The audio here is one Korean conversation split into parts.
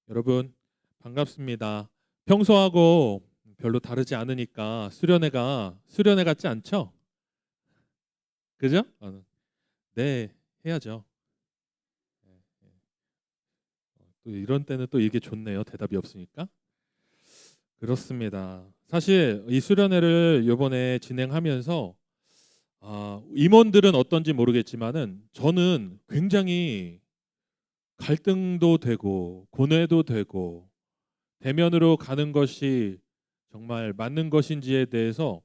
여러분 반갑습니다. 평소하고 별로 다르지 않으니까 수련회 같지 않죠? 그죠? 네, 해야죠. 네, 네. 또 이런 때는 또 이게 좋네요. 대답이 없으니까. 그렇습니다. 사실 이 수련회를 이번에 진행하면서 임원들은 어떤지 모르겠지만은 저는 굉장히 갈등도 되고 고뇌도 되고 대면으로 가는 것이 정말 맞는 것인지에 대해서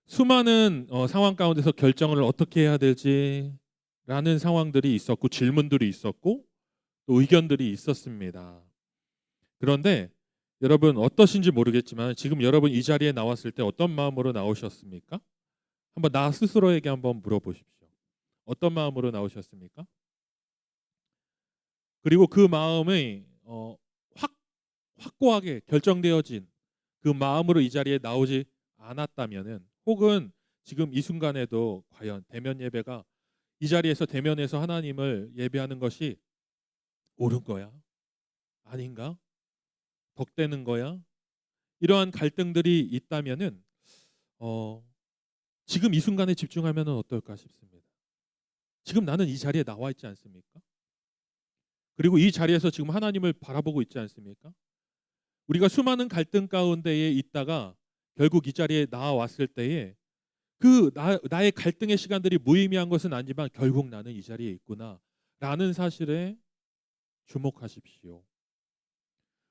수많은 상황 가운데서 결정을 어떻게 해야 될지라는 상황들이 있었고 질문들이 있었고 또 의견들이 있었습니다. 그런데 여러분 어떠신지 모르겠지만 지금 여러분 이 자리에 나왔을 때 어떤 마음으로 나오셨습니까? 한번 나 스스로에게 한번 물어보십시오. 어떤 마음으로 나오셨습니까? 그리고 그 마음이 확 확고하게 결정되어진 그 마음으로 이 자리에 나오지 않았다면은 혹은 지금 이 순간에도 과연 대면 예배가 이 자리에서 대면해서 하나님을 예배하는 것이 옳은 거야? 아닌가? 덕되는 거야? 이러한 갈등들이 있다면은 어, 지금 이 순간에 집중하면 어떨까 싶습니다. 지금 나는 이 자리에 나와 있지 않습니까? 그리고 이 자리에서 지금 하나님을 바라보고 있지 않습니까? 우리가 수많은 갈등 가운데에 있다가 결국 이 자리에 나왔을 때에 나의 갈등의 시간들이 무의미한 것은 아니지만 결국 나는 이 자리에 있구나라는 사실에 주목하십시오.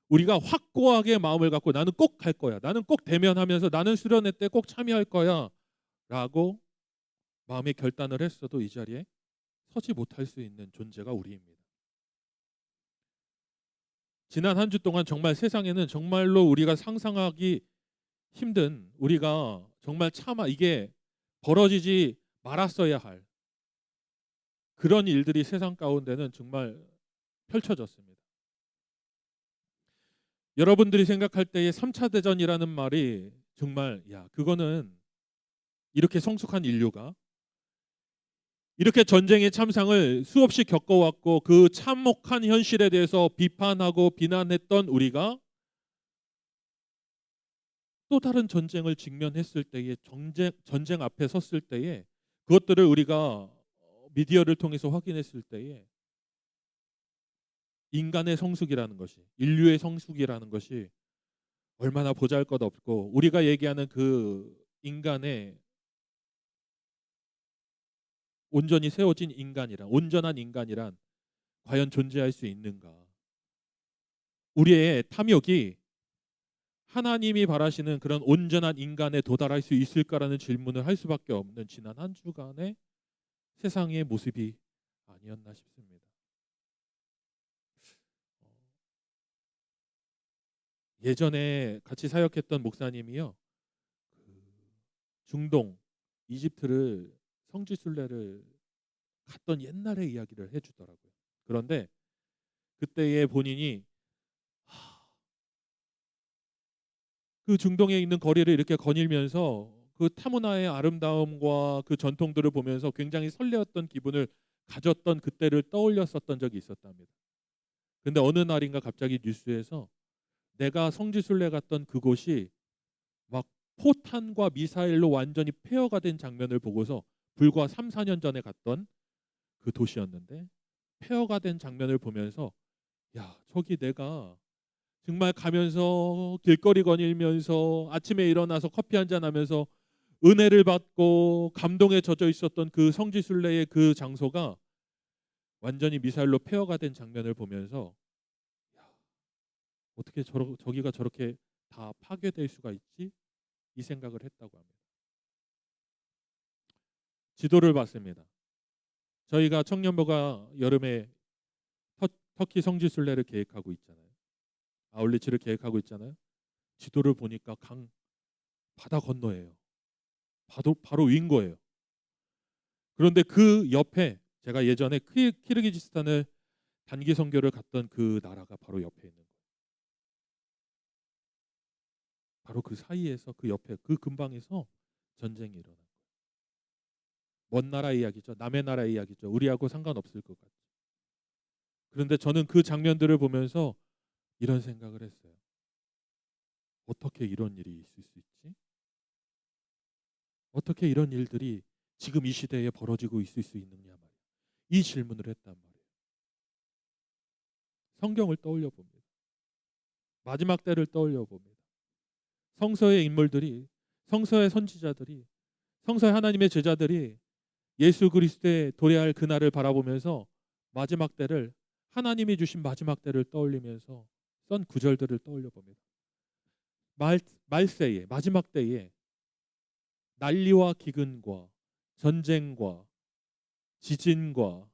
우리가 확고하게 마음을 갖고 나는 꼭 갈 거야. 나는 꼭 대면하면서 나는 수련회 때 꼭 참여할 거야라고 마음의 결단을 했어도 이 자리에 서지 못할 수 있는 존재가 우리입니다. 지난 한 주 동안 정말 세상에는 정말로 우리가 상상하기 힘든 우리가 정말 차마 이게 벌어지지 말았어야 할 그런 일들이 세상 가운데는 정말 펼쳐졌습니다. 여러분들이 생각할 때의 3차 대전이라는 말이 정말 그거는 이렇게 성숙한 인류가 이렇게 전쟁의 참상을 수없이 겪어왔고 그 참혹한 현실에 대해서 비판하고 비난했던 우리가 또 다른 전쟁을 직면했을 때에 전쟁 앞에 섰을 때에 그것들을 우리가 미디어를 통해서 확인했을 때에 인간의 성숙이라는 것이 인류의 성숙이라는 것이 얼마나 보잘것없고 우리가 얘기하는 그 인간의 온전히 세워진 인간이란 온전한 인간이란 과연 존재할 수 있는가? 우리의 탐욕이 하나님이 바라시는 그런 온전한 인간에 도달할 수 있을까라는 질문을 할 수밖에 없는 지난 한 주간의 세상의 모습이 아니었나 싶습니다. 예전에 같이 사역했던 목사님이요, 그 중동 이집트를 성지순례를 갔던 옛날의 이야기를 해주더라고요. 그런데 그때의 본인이 그 중동에 있는 거리를 이렇게 거닐면서 그 타문화의 아름다움과 그 전통들을 보면서 굉장히 설레었던 기분을 가졌던 그때를 떠올렸었던 적이 있었답니다. 근데 어느 날인가 갑자기 뉴스에서 내가 성지순례 갔던 그곳이 막 포탄과 미사일로 완전히 폐허가 된 장면을 보고서 불과 3, 4년 전에 갔던 그 도시였는데 폐허가 된 장면을 보면서 저기 내가 정말 가면서 길거리 거닐면서 아침에 일어나서 커피 한잔 하면서 은혜를 받고 감동에 젖어 있었던 그 성지순례의 그 장소가 완전히 미사일로 폐허가 된 장면을 보면서 야, 어떻게 저기가 저렇게 다 파괴될 수가 있지? 이 생각을 했다고 합니다. 지도를 봤습니다. 저희가 청년부가 여름에 터키 성지순례를 계획하고 있잖아요. 아울리치를 계획하고 있잖아요. 지도를 보니까 바다 건너예요. 바로 위인 거예요. 그런데 그 옆에 제가 예전에 키르기즈스탄을 단기 선교를 갔던 그 나라가 바로 옆에 있는 거예요. 바로 그 사이에서 그 옆에 그 근방에서 전쟁이 일어난 거예요. 먼 나라 이야기죠. 남의 나라 이야기죠. 우리하고 상관없을 것 같죠. 그런데 저는 그 장면들을 보면서 이런 생각을 했어요. 어떻게 이런 일이 있을 수 있지? 어떻게 이런 일들이 지금 이 시대에 벌어지고 있을 수 있느냐 말이에요. 이 질문을 했단 말이에요. 성경을 떠올려 봅니다. 마지막 때를 떠올려 봅니다. 성서의 인물들이, 성서의 선지자들이, 성서의 하나님의 제자들이 예수 그리스도의 도래할 그날을 바라보면서 마지막 때를, 하나님이 주신 마지막 때를 떠올리면서 쓴 구절들을 떠올려 봅니다. 말세에, 마지막 때에 난리와 기근과 전쟁과 지진과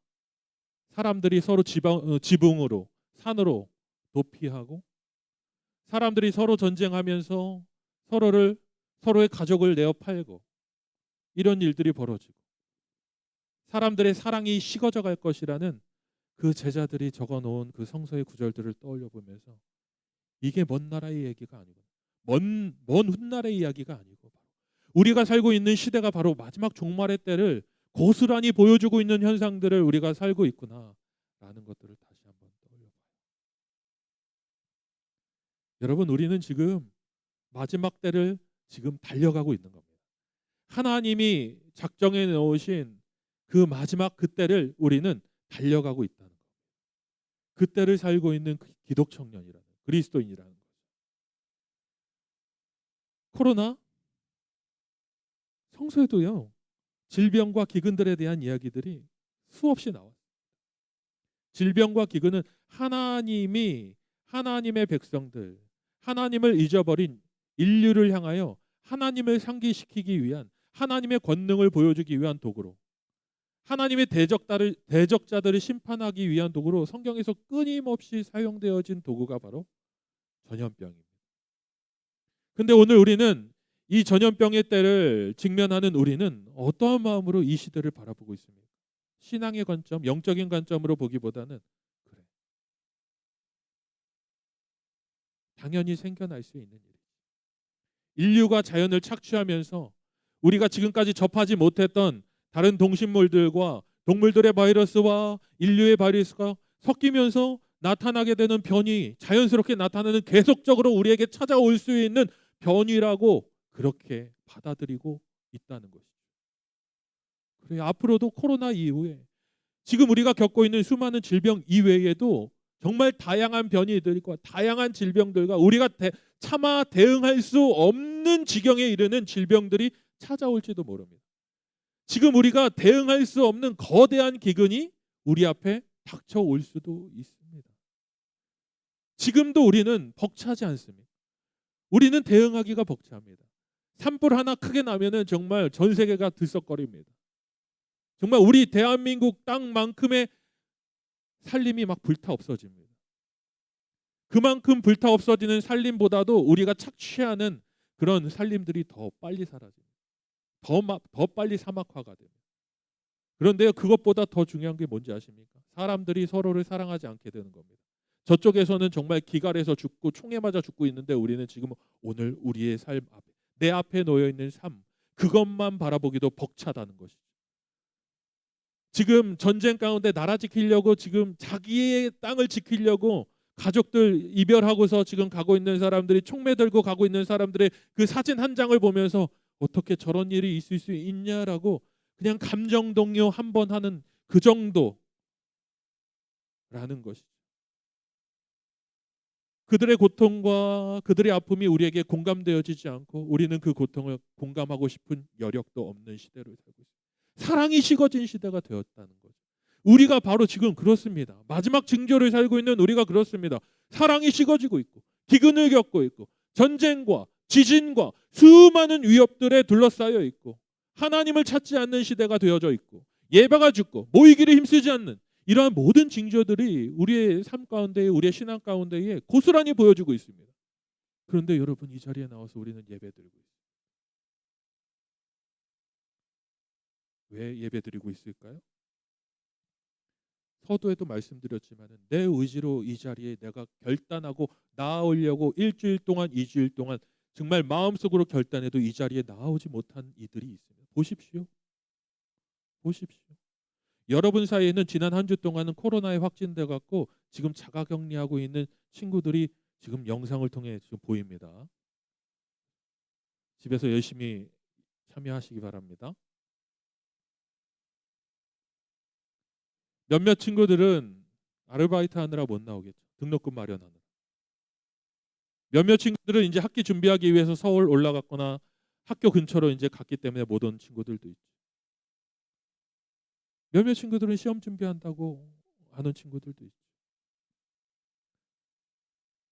사람들이 서로 지붕으로, 산으로 도피하고, 사람들이 서로 전쟁하면서 서로의 가족을 내어 팔고, 이런 일들이 벌어지고, 사람들의 사랑이 식어져 갈 것이라는 그 제자들이 적어 놓은 그 성서의 구절들을 떠올려 보면서, 이게 먼 나라의 얘기가 아니고, 먼 훗날의 이야기가 아니고, 우리가 살고 있는 시대가 바로 마지막 종말의 때를 고스란히 보여주고 있는 현상들을 우리가 살고 있구나라는 것들을 다시 한번 떠올려봐요. 여러분, 우리는 지금 마지막 때를 지금 달려가고 있는 겁니다. 하나님이 작정해 놓으신 그 마지막 그때를 우리는 달려가고 있다는 것. 그때를 살고 있는 기독 청년이라는, 그리스도인이라는 것. 코로나, 성서에도요, 질병과 기근들에 대한 이야기들이 수없이 나와요. 질병과 기근은 하나님이 하나님의 백성들, 하나님을 잊어버린 인류를 향하여 하나님을 상기시키기 위한, 하나님의 권능을 보여주기 위한 도구로, 하나님의 대적자들을 심판하기 위한 도구로 성경에서 끊임없이 사용되어진 도구가 바로 전염병입니다. 근데 오늘 우리는 이 전염병의 때를 직면하는 우리는 어떠한 마음으로 이 시대를 바라보고 있습니까? 신앙의 관점, 영적인 관점으로 보기보다는, 그래, 당연히 생겨날 수 있는 일, 인류가 자연을 착취하면서 우리가 지금까지 접하지 못했던 다른 동식물들과 동물들의 바이러스와 인류의 바이러스가 섞이면서 나타나게 되는 변이, 자연스럽게 나타나는, 계속적으로 우리에게 찾아올 수 있는 변이라고 그렇게 받아들이고 있다는 것이죠. 그래, 앞으로도 코로나 이후에 지금 우리가 겪고 있는 수많은 질병 이외에도 정말 다양한 변이들과 다양한 질병들과 우리가 차마 대응할 수 없는 지경에 이르는 질병들이 찾아올지도 모릅니다. 지금 우리가 대응할 수 없는 거대한 기근이 우리 앞에 닥쳐올 수도 있습니다. 지금도 우리는 벅차지 않습니다. 우리는 대응하기가 벅차합니다. 산불 하나 크게 나면은 정말 전 세계가 들썩거립니다. 정말 우리 대한민국 땅만큼의 살림이 막 불타 없어집니다. 그만큼 불타 없어지는 살림보다도 우리가 착취하는 그런 살림들이 더 빨리 사라집니다. 더 빨리 사막화가 됩니다. 그런데 그것보다 더 중요한 게 뭔지 아십니까? 사람들이 서로를 사랑하지 않게 되는 겁니다. 저쪽에서는 정말 기갈에서 죽고 총에 맞아 죽고 있는데 우리는 지금 오늘 우리의 삶 앞에, 내 앞에 놓여 있는 삶, 그것만 바라보기도 벅차다는 것이죠. 지금 전쟁 가운데 나라 지키려고, 지금 자기의 땅을 지키려고 가족들 이별하고서 지금 가고 있는 사람들이, 총매 들고 가고 있는 사람들의 그 사진 한 장을 보면서 어떻게 저런 일이 있을 수 있냐라고 그냥 감정 동요 한 번 하는 그 정도라는 것이죠. 그들의 고통과 그들의 아픔이 우리에게 공감되어지지 않고 우리는 그 고통을 공감하고 싶은 여력도 없는 시대를 살고 있습니다. 사랑이 식어진 시대가 되었다는 거죠. 우리가 바로 지금 그렇습니다. 마지막 징조를 살고 있는 우리가 그렇습니다. 사랑이 식어지고 있고 기근을 겪고 있고 전쟁과 지진과 수많은 위협들에 둘러싸여 있고 하나님을 찾지 않는 시대가 되어져 있고 예배가 죽고 모이기를 힘쓰지 않는 이러한 모든 징조들이 우리의 삶 가운데에, 우리의 신앙 가운데에 고스란히 보여주고 있습니다. 그런데 여러분, 이 자리에 나와서 우리는 예배드리고 있습니다. 왜 예배드리고 있을까요? 서두에도 말씀드렸지만 내 의지로 이 자리에 내가 결단하고 나아오려고 일주일 동안, 2주일 동안 정말 마음속으로 결단해도 이 자리에 나오지 못한 이들이 있습니다. 보십시오. 보십시오. 여러분 사이에는 지난 한 주 동안은 코로나에 확진돼 갖고 지금 자가격리하고 있는 친구들이 지금 영상을 통해 지금 보입니다. 집에서 열심히 참여하시기 바랍니다. 몇몇 친구들은 아르바이트 하느라 못 나오겠죠. 등록금 마련하느라. 몇몇 친구들은 이제 학기 준비하기 위해서 서울 올라갔거나 학교 근처로 이제 갔기 때문에 못 온 친구들도 있죠. 몇몇 친구들은 시험 준비한다고 하는 친구들도 있죠.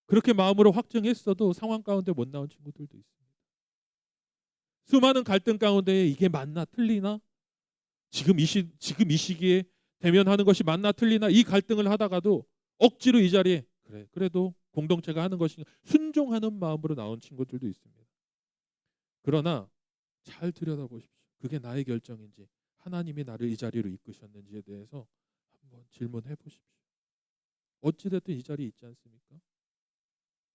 그렇게 마음으로 확정했어도 상황 가운데 못 나온 친구들도 있습니다. 수많은 갈등 가운데 이게 맞나 틀리나? 지금 이 시기에 대면하는 것이 맞나 틀리나? 이 갈등을 하다가도 억지로 이 자리에 그래도 공동체가 하는 것이 순종하는 마음으로 나온 친구들도 있습니다. 그러나 잘 들여다보십시오. 그게 나의 결정인지 하나님이 나를 이 자리로 이끄셨는지에 대해서 한번 질문해 보십시오. 어찌됐든 이 자리에 있지 않습니까?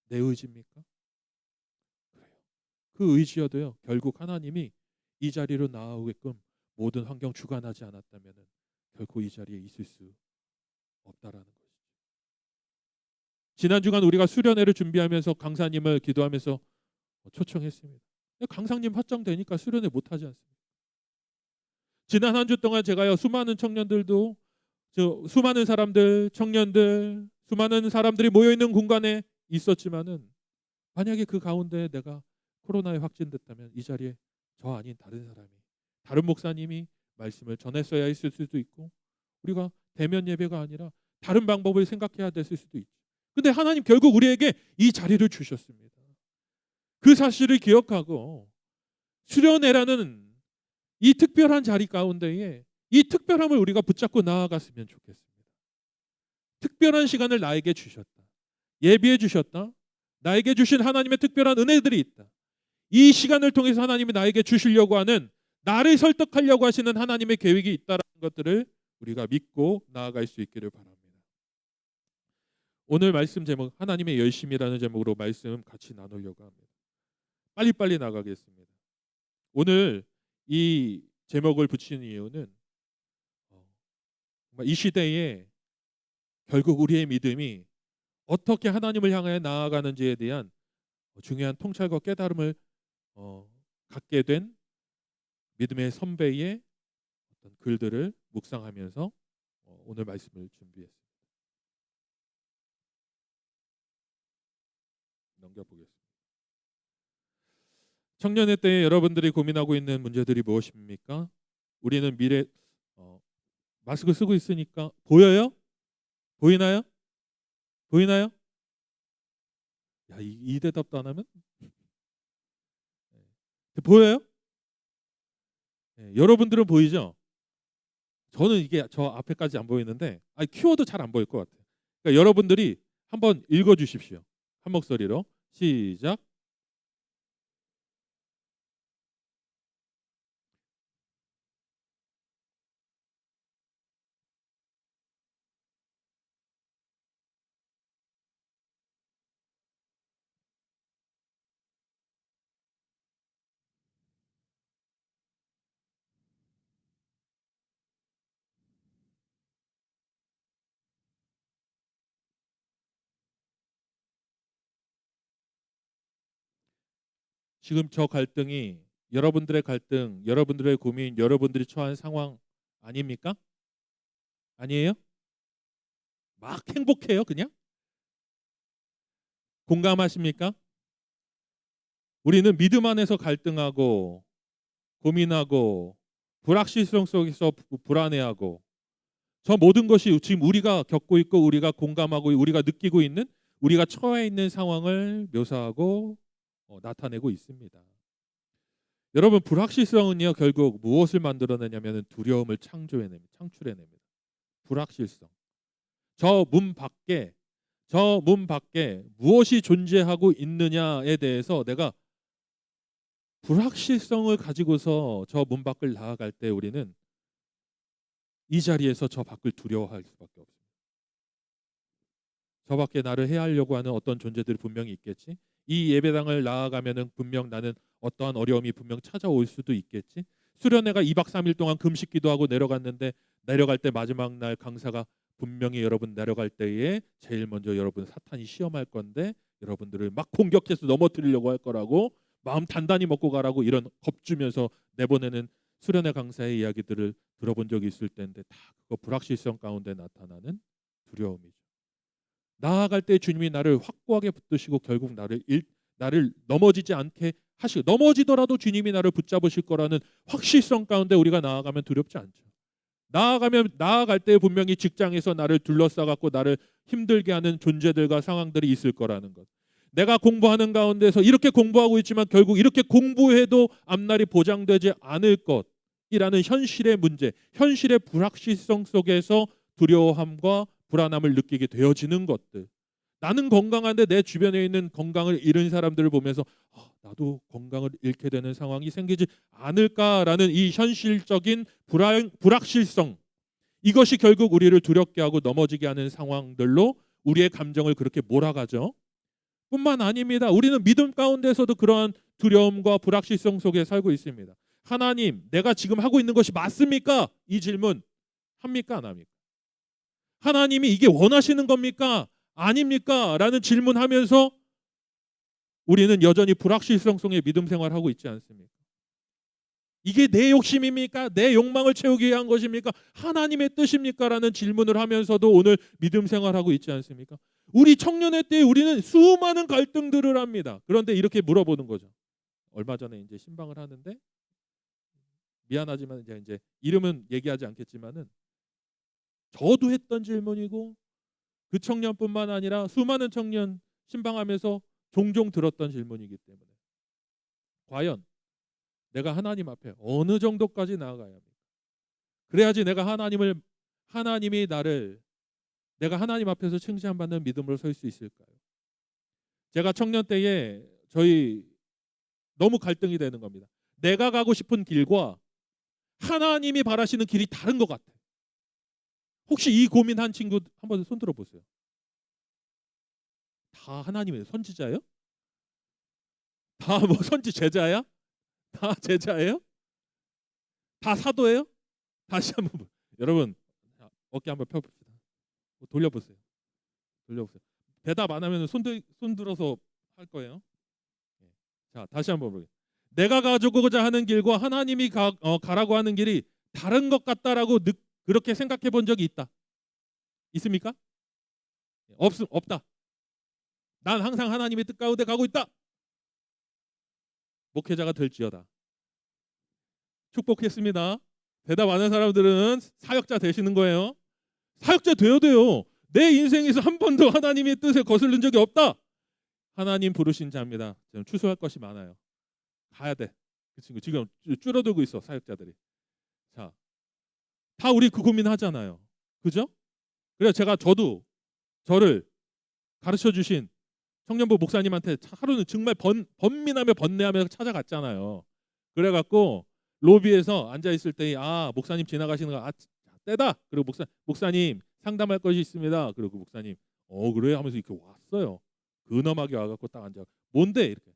내 의지입니까? 그래요. 그 의지여도요. 결국 하나님이 이 자리로 나아오게끔 모든 환경 주관하지 않았다면 결코 이 자리에 있을 수 없다라는 것이죠. 지난 주간 우리가 수련회를 준비하면서 강사님을 기도하면서 초청했습니다. 강사님 확정되니까 수련회 못하지 않습니까? 지난 한 주 동안 제가요 수많은 청년들도 수많은 사람들 청년들 수많은 사람들이 모여 있는 공간에 있었지만은 만약에 그 가운데 내가 코로나에 확진됐다면 이 자리에 저 아닌 다른 사람이 다른 목사님이 말씀을 전했어야 했을 수도 있고 우리가 대면 예배가 아니라 다른 방법을 생각해야 됐을 수도 있죠. 근데 하나님 결국 우리에게 이 자리를 주셨습니다. 그 사실을 기억하고 수련회라는 이 특별한 자리 가운데에 이 특별함을 우리가 붙잡고 나아갔으면 좋겠습니다. 특별한 시간을 나에게 주셨다. 예비해 주셨다. 나에게 주신 하나님의 특별한 은혜들이 있다. 이 시간을 통해서 하나님이 나에게 주시려고 하는 나를 설득하려고 하시는 하나님의 계획이 있다는 것들을 우리가 믿고 나아갈 수 있기를 바랍니다. 오늘 말씀 제목 하나님의 열심이라는 제목으로 말씀 같이 나누려고 합니다. 빨리빨리 나가겠습니다. 오늘 이 제목을 붙인 이유는 이 시대에 결국 우리의 믿음이 어떻게 하나님을 향해 나아가는지에 대한 중요한 통찰과 깨달음을 갖게 된 믿음의 선배의 어떤 글들을 묵상하면서 오늘 말씀을 준비했습니다. 넘겨보겠습니다. 청년의 때에 여러분들이 고민하고 있는 문제들이 무엇입니까? 우리는 미래 마스크 쓰고 있으니까 보여요? 보이나요? 보이나요? 야, 이 대답도 안 하면 보여요? 네, 여러분들은 보이죠? 저는 이게 저 앞에까지 안 보이는데 키워도 잘 안 보일 것 같아요. 그러니까 여러분들이 한번 읽어주십시오. 한 목소리로 시작. 지금 저 갈등이 여러분들의 갈등, 여러분들의 고민, 여러분들이 처한 상황 아닙니까? 아니에요? 막 행복해요, 그냥? 공감하십니까? 우리는 믿음 안에서 갈등하고 고민하고 불확실성 속에서 불안해하고 저 모든 것이 지금 우리가 겪고 있고 우리가 공감하고 우리가 느끼고 있는 우리가 처해 있는 상황을 묘사하고 나타내고 있습니다. 여러분 불확실성은요 결국 무엇을 만들어내냐면 두려움을 창출해냅니다. 불확실성. 저 문 밖에 무엇이 존재하고 있느냐에 대해서 내가 불확실성을 가지고서 저 문 밖을 나아갈 때 우리는 이 자리에서 저 밖을 두려워할 수밖에 없습니다. 저 밖에 나를 해하려고 하는 어떤 존재들이 분명히 있겠지. 이 예배당을 나아가면은 분명 나는 어떠한 어려움이 분명 찾아올 수도 있겠지. 수련회가 2박 3일 동안 금식 기도하고 내려갔는데 내려갈 때 마지막 날 강사가 분명히 여러분 내려갈 때에 제일 먼저 여러분 사탄이 시험할 건데 여러분들을 막 공격해서 넘어뜨리려고 할 거라고 마음 단단히 먹고 가라고 이런 겁주면서 내보내는 수련회 강사의 이야기들을 들어본 적이 있을 텐데 다 그거 불확실성 가운데 나타나는 두려움이죠. 나아갈 때 주님이 나를 확고하게 붙드시고 결국 나를 넘어지지 않게 하시고 넘어지더라도 주님이 나를 붙잡으실 거라는 확실성 가운데 우리가 나아가면 두렵지 않죠. 나아갈 때 분명히 직장에서 나를 둘러싸갖고 나를 힘들게 하는 존재들과 상황들이 있을 거라는 것. 내가 공부하는 가운데서 이렇게 공부하고 있지만 결국 이렇게 공부해도 앞날이 보장되지 않을 것이라는 현실의 문제, 현실의 불확실성 속에서 두려움과 불안함을 느끼게 되어지는 것들. 나는 건강한데 내 주변에 있는 건강을 잃은 사람들을 보면서 나도 건강을 잃게 되는 상황이 생기지 않을까라는 이 현실적인 불확실성, 이것이 결국 우리를 두렵게 하고 넘어지게 하는 상황들로 우리의 감정을 그렇게 몰아가죠. 뿐만 아닙니다. 우리는 믿음 가운데서도 그러한 두려움과 불확실성 속에 살고 있습니다. 하나님, 내가 지금 하고 있는 것이 맞습니까? 이 질문 합니까? 안 합니까? 하나님이 이게 원하시는 겁니까? 아닙니까? 라는 질문하면서 우리는 여전히 불확실성 속에 믿음 생활하고 있지 않습니까? 이게 내 욕심입니까? 내 욕망을 채우기 위한 것입니까? 하나님의 뜻입니까? 라는 질문을 하면서도 오늘 믿음 생활하고 있지 않습니까? 우리 청년의 때에 우리는 수많은 갈등들을 합니다. 그런데 이렇게 물어보는 거죠. 얼마 전에 이제 신방을 하는데 미안하지만 이제 이름은 얘기하지 않겠지만은 저도 했던 질문이고 그 청년뿐만 아니라 수많은 청년 신방하면서 종종 들었던 질문이기 때문에 과연 내가 하나님 앞에 어느 정도까지 나아가야 합니까? 그래야지 내가 하나님이 내가 하나님 앞에서 칭찬받는 믿음으로 설 수 있을까요? 제가 청년 때에 저희 너무 갈등이 되는 겁니다. 내가 가고 싶은 길과 하나님이 바라시는 길이 다른 것 같아. 혹시 이 고민한 친구 한번 손 들어 보세요. 다 하나님의 선지자예요? 다 뭐 선지 제자야? 다 제자예요? 다 사도예요? 다시 한번 여러분 어깨 한번 펴봅시다. 돌려보세요. 대답 안 하면 손 들어서 할 거예요. 자, 다시 한번 볼게요. 내가 가지고자 하는 길과 하나님이 가라고 하는 길이 다른 것 같다라고 그렇게 생각해 본 적이 있습니까? 없다. 난 항상 하나님의 뜻 가운데 가고 있다. 목회자가 될지어다. 축복했습니다. 대답 안 한 사람들은 사역자 되시는 거예요. 사역자 되어야 돼요. 내 인생에서 한 번도 하나님의 뜻에 거슬린 적이 없다. 하나님 부르신 자입니다. 지금 추수할 것이 많아요. 가야 돼. 그 친구 지금 줄어들고 있어 사역자들이. 자, 다 우리 그 고민하잖아요. 그죠? 그래서 저도 저를 가르쳐 주신 청년부 목사님한테 하루는 정말 번민하며 번뇌하며 찾아갔잖아요. 그래갖고 로비에서 앉아 있을 때 목사님 지나가시는 거 때다. 그리고 목사님 상담할 것이 있습니다. 그리고 목사님 그래 하면서 이렇게 왔어요. 근엄하게 와갖고 딱 앉아. 뭔데 이렇게.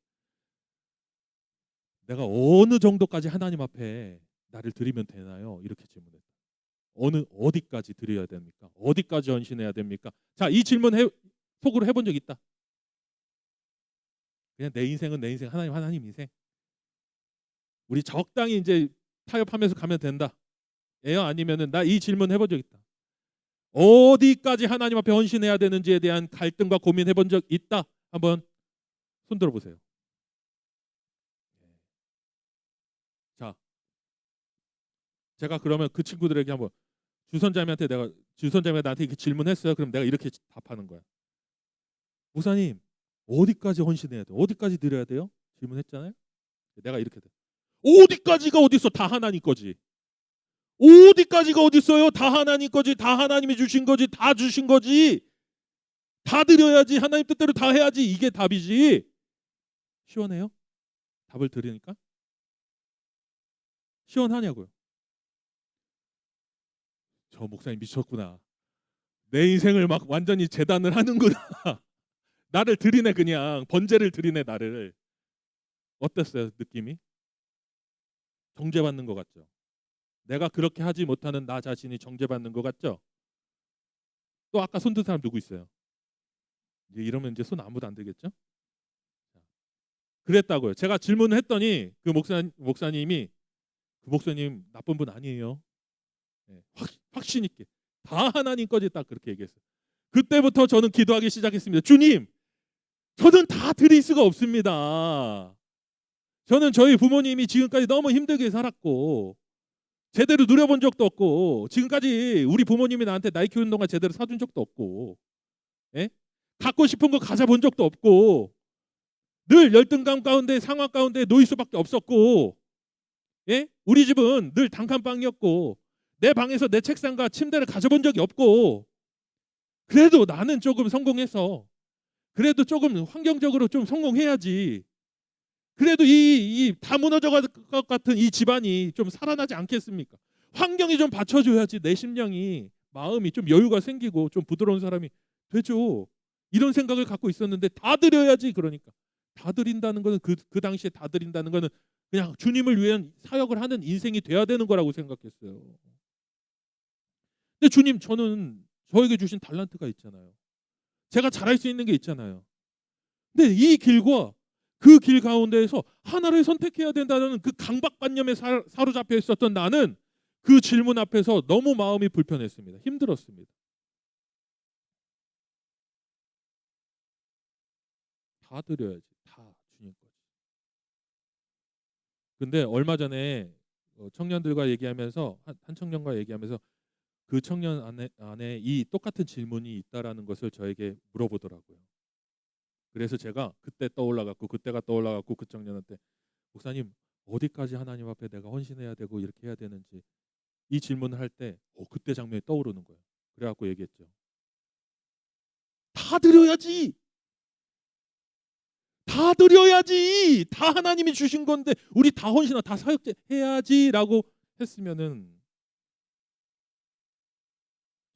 내가 어느 정도까지 하나님 앞에 나를 드리면 되나요? 이렇게 질문했다. 어디까지 드려야 됩니까? 어디까지 헌신해야 됩니까? 자, 이 질문 속으로 해본 적 있다. 그냥 내 인생은 내 인생, 하나님 인생. 우리 적당히 이제 타협하면서 가면 된다. 예요? 아니면은 나 이 질문 해본 적 있다. 어디까지 하나님 앞에 헌신해야 되는지에 대한 갈등과 고민해본 적 있다. 한번 손 들어보세요. 자, 제가 그러면 그 친구들에게 한번 주선자님한테 나한테 이렇게 질문했어요. 그럼 내가 이렇게 답하는 거야. 목사님 어디까지 헌신해야 돼? 어디까지 드려야 돼요? 질문했잖아요. 내가 이렇게 돼. 어디까지가 어디 있어? 다 하나님 거지. 어디까지가 어디 있어요? 다 하나님 거지. 다 하나님이 주신 거지. 다 주신 거지. 다 드려야지. 하나님 뜻대로 다 해야지. 이게 답이지. 시원해요? 답을 들으니까? 시원하냐고요. 저 목사님 미쳤구나. 내 인생을 막 완전히 재단을 하는구나. 나를 들이네 그냥. 번제를 드리네 나를. 어땠어요 느낌이? 정죄받는 것 같죠? 내가 그렇게 하지 못하는 나 자신이 정죄받는 것 같죠? 또 아까 손 든 사람 누구 있어요? 이제 이러면 이제 손 아무도 안 들겠죠? 그랬다고요. 제가 질문을 했더니 그 목사님이 그 목사님 나쁜 분 아니에요. 네, 확신 있게 다 하나님 거지 딱 그렇게 얘기했어요. 그때부터 저는 기도하기 시작했습니다. 주님, 저는 다 드릴 수가 없습니다. 저는 저희 부모님이 지금까지 너무 힘들게 살았고 제대로 누려본 적도 없고 지금까지 우리 부모님이 나한테 나이 키우는 동안 제대로 사준 적도 없고 예? 갖고 싶은 거 가져본 적도 없고 늘 열등감 가운데 상황 가운데 놓일 수밖에 없었고 예? 우리 집은 늘 단칸방이었고 내 방에서 내 책상과 침대를 가져본 적이 없고 그래도 나는 조금 성공해서 그래도 조금 환경적으로 좀 성공해야지 그래도 이 다 무너져갈 것 같은 이 집안이 좀 살아나지 않겠습니까? 환경이 좀 받쳐줘야지 내 심령이 마음이 좀 여유가 생기고 좀 부드러운 사람이 되죠. 이런 생각을 갖고 있었는데 다 드려야지 그러니까 다 드린다는 거는 그 당시에 다 드린다는 거는 그냥 주님을 위한 사역을 하는 인생이 돼야 되는 거라고 생각했어요. 근데 주님 저는 저에게 주신 달란트가 있잖아요. 제가 잘할 수 있는 게 있잖아요. 근데 이 길과 그 길 가운데에서 하나를 선택해야 된다는 그 강박관념에 사로잡혀 있었던 나는 그 질문 앞에서 너무 마음이 불편했습니다. 힘들었습니다. 다 드려야지. 다 주님 거지. 근데 얼마 전에 청년들과 얘기하면서 한 청년과 얘기하면서 그 청년 안에 이 똑같은 질문이 있다라는 것을 저에게 물어보더라고요. 그래서 제가 그때가 떠올라갖고 그 청년한테 목사님 어디까지 하나님 앞에 내가 헌신해야 되고 이렇게 해야 되는지 이 질문을 할 때 그때 장면이 떠오르는 거예요. 그래갖고 얘기했죠. 다 드려야지. 다 드려야지. 다 하나님이 주신 건데 우리 다 헌신하고 다 사역제 해야지라고 했으면은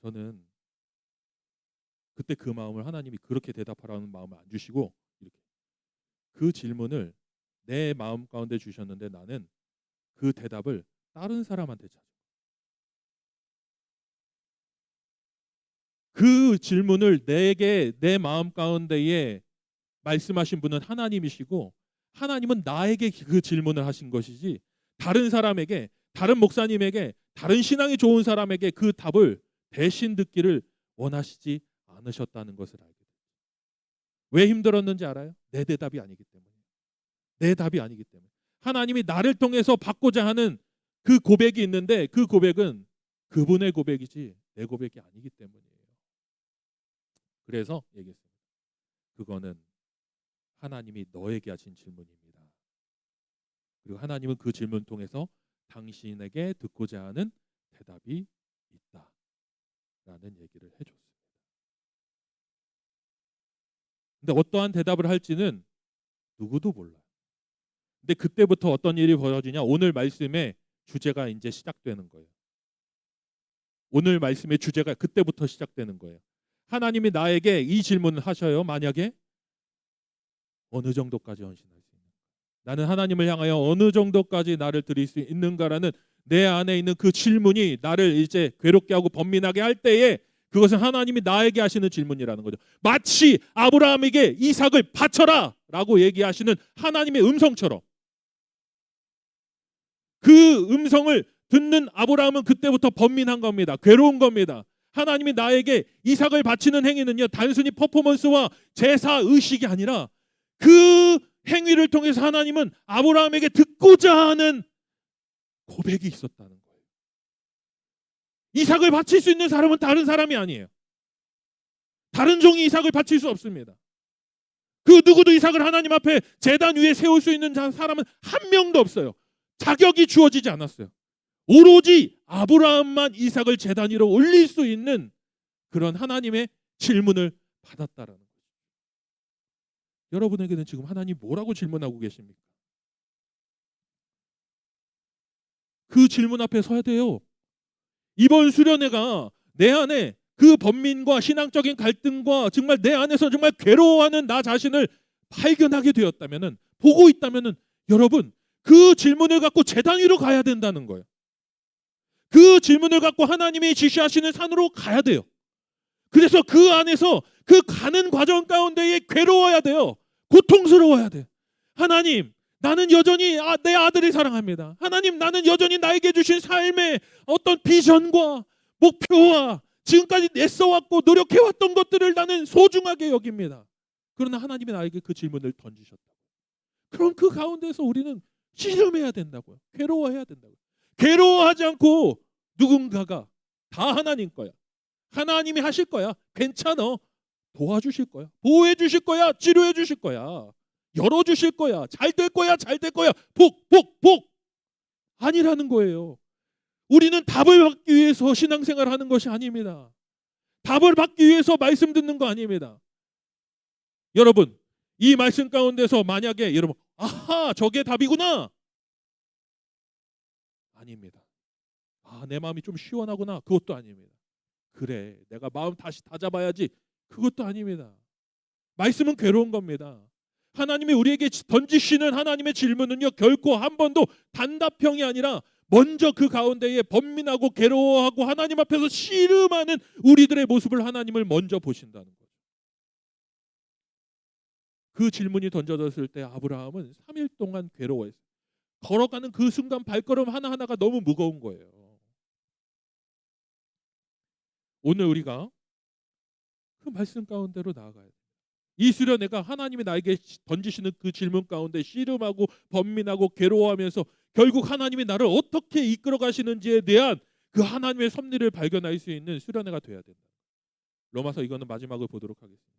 저는 그때 그 마음을 하나님이 그렇게 대답하라는 마음을 안 주시고 이렇게 그 질문을 내 마음 가운데 주셨는데 나는 그 대답을 다른 사람한테 찾아. 그 질문을 내게 내 마음 가운데에 말씀하신 분은 하나님이시고 하나님은 나에게 그 질문을 하신 것이지 다른 사람에게 다른 목사님에게 다른 신앙이 좋은 사람에게 그 답을 대신 듣기를 원하시지 않으셨다는 것을 알게 돼요. 왜 힘들었는지 알아요? 내 대답이 아니기 때문에. 내 답이 아니기 때문에. 하나님이 나를 통해서 받고자 하는 그 고백이 있는데 그 고백은 그분의 고백이지 내 고백이 아니기 때문이에요. 그래서 얘기했습니다. 그거는 하나님이 너에게 하신 질문입니다. 그리고 하나님은 그 질문 통해서 당신에게 듣고자 하는 대답이 있다라는 얘기를 해줬습니다. 근데 어떠한 대답을 할지는 누구도 몰라요. 근데 그때부터 어떤 일이 벌어지냐? 오늘 말씀의 주제가 이제 시작되는 거예요. 오늘 말씀의 주제가 그때부터 시작되는 거예요. 하나님이 나에게 이 질문을 하셔요. 만약에 어느 정도까지 헌신할 수 있는가? 나는 하나님을 향하여 어느 정도까지 나를 드릴 수 있는가라는 내 안에 있는 그 질문이 나를 이제 괴롭게 하고 번민하게 할 때에 그것은 하나님이 나에게 하시는 질문이라는 거죠. 마치 아브라함에게 이삭을 바쳐라 라고 얘기하시는 하나님의 음성처럼 그 음성을 듣는 아브라함은 그때부터 번민한 겁니다. 괴로운 겁니다. 하나님이 나에게 이삭을 바치는 행위는요 단순히 퍼포먼스와 제사 의식이 아니라 그 행위를 통해서 하나님은 아브라함에게 듣고자 하는 고백이 있었다는 거예요. 이삭을 바칠 수 있는 사람은 다른 사람이 아니에요. 다른 종이 이삭을 바칠 수 없습니다. 그 누구도 이삭을 하나님 앞에 제단 위에 세울 수 있는 사람은 한 명도 없어요. 자격이 주어지지 않았어요. 오로지 아브라함만 이삭을 제단 위로 올릴 수 있는 그런 하나님의 질문을 받았다라는 거죠. 여러분에게는 지금 하나님 뭐라고 질문하고 계십니까? 그 질문 앞에 서야 돼요. 이번 수련회가 내 안에 그 번민과 신앙적인 갈등과 정말 내 안에서 정말 괴로워하는 나 자신을 발견하게 되었다면은 보고 있다면은 여러분 그 질문을 갖고 제단 위로 가야 된다는 거예요. 그 질문을 갖고 하나님이 지시하시는 산으로 가야 돼요. 그래서 그 안에서 그 가는 과정 가운데에 괴로워야 돼요. 고통스러워야 돼요. 하나님, 나는 여전히 내 아들을 사랑합니다. 하나님, 나는 여전히 나에게 주신 삶의 어떤 비전과 목표와 지금까지 애써왔고 노력해왔던 것들을 나는 소중하게 여깁니다. 그러나 하나님이 나에게 그 질문을 던지셨다. 그럼 그 가운데서 우리는 씨름해야 된다고요. 괴로워해야 된다고요. 괴로워하지 않고 누군가가 다 하나님 거야. 하나님이 하실 거야. 괜찮아. 도와주실 거야. 보호해 주실 거야. 치료해 주실 거야. 열어주실 거야. 잘 될 거야. 잘 될 거야. 복. 아니라는 거예요. 우리는 답을 받기 위해서 신앙생활을 하는 것이 아닙니다. 답을 받기 위해서 말씀 듣는 거 아닙니다. 여러분, 이 말씀 가운데서 만약에 여러분 아하 저게 답이구나. 아닙니다. 내 마음이 좀 시원하구나. 그것도 아닙니다. 그래 내가 마음 다시 다잡아야지. 그것도 아닙니다. 말씀은 괴로운 겁니다. 하나님이 우리에게 던지시는 하나님의 질문은요 결코 한 번도 단답형이 아니라 먼저 그 가운데에 번민하고 괴로워하고 하나님 앞에서 씨름하는 우리들의 모습을 하나님을 먼저 보신다는 거예요. 그 질문이 던져졌을 때 아브라함은 3일 동안 괴로워했어요. 걸어가는 그 순간 발걸음 하나하나가 너무 무거운 거예요. 오늘 우리가 그 말씀 가운데로 나아가야 돼요. 이 수련회가 하나님이 나에게 던지시는 그 질문 가운데 씨름하고 번민하고 괴로워하면서 결국 하나님이 나를 어떻게 이끌어 가시는지에 대한 그 하나님의 섭리를 발견할 수 있는 수련회가 돼야 된다. 로마서 이거는 마지막을 보도록 하겠습니다.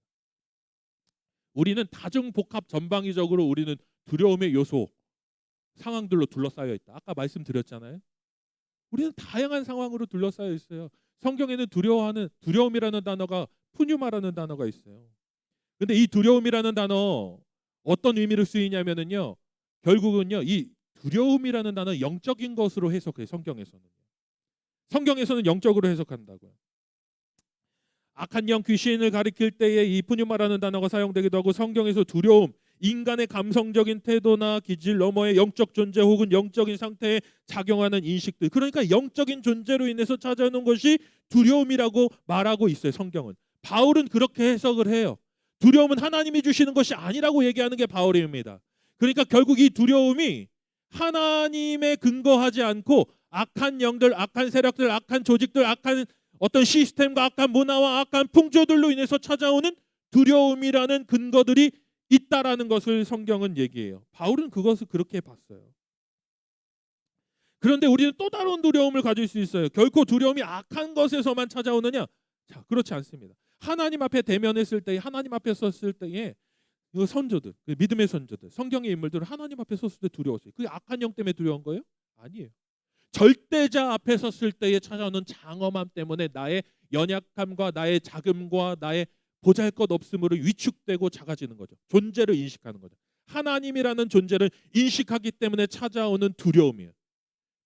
우리는 다중복합 전방위적으로 우리는 두려움의 요소 상황들로 둘러싸여 있다. 아까 말씀드렸잖아요. 우리는 다양한 상황으로 둘러싸여 있어요. 성경에는 두려움이라는 단어가 푸뉴마라는 단어가 있어요. 근데 이 두려움이라는 단어 어떤 의미로 쓰이냐면은요. 결국은요. 이 두려움이라는 단어 영적인 것으로 해석해요. 성경에서는 영적으로 해석한다고요. 악한 영 귀신을 가리킬 때에 이 푸뉴마라는 단어가 사용되기도 하고 성경에서 두려움, 인간의 감성적인 태도나 기질 너머의 영적 존재 혹은 영적인 상태에 작용하는 인식들 그러니까 영적인 존재로 인해서 찾아오는 것이 두려움이라고 말하고 있어요. 성경은. 바울은 그렇게 해석을 해요. 두려움은 하나님이 주시는 것이 아니라고 얘기하는 게 바울입니다. 그러니까 결국 이 두려움이 하나님에 근거하지 않고 악한 영들, 악한 세력들, 악한 조직들, 악한 어떤 시스템과 악한 문화와 악한 풍조들로 인해서 찾아오는 두려움이라는 근거들이 있다라는 것을 성경은 얘기해요. 바울은 그것을 그렇게 봤어요. 그런데 우리는 또 다른 두려움을 가질 수 있어요. 결코 두려움이 악한 것에서만 찾아오느냐? 자, 그렇지 않습니다. 하나님 앞에 대면했을 때, 하나님 앞에 섰을 때에 그 선조들, 그 믿음의 선조들, 성경의 인물들은 하나님 앞에 섰을 때 두려웠어요. 그게 악한 영 때문에 두려운 거예요? 아니에요. 절대자 앞에 섰을 때에 찾아오는 장엄함 때문에 나의 연약함과 나의 작음과 나의 보잘것없음으로 위축되고 작아지는 거죠. 존재를 인식하는 거죠. 하나님이라는 존재를 인식하기 때문에 찾아오는 두려움이에요.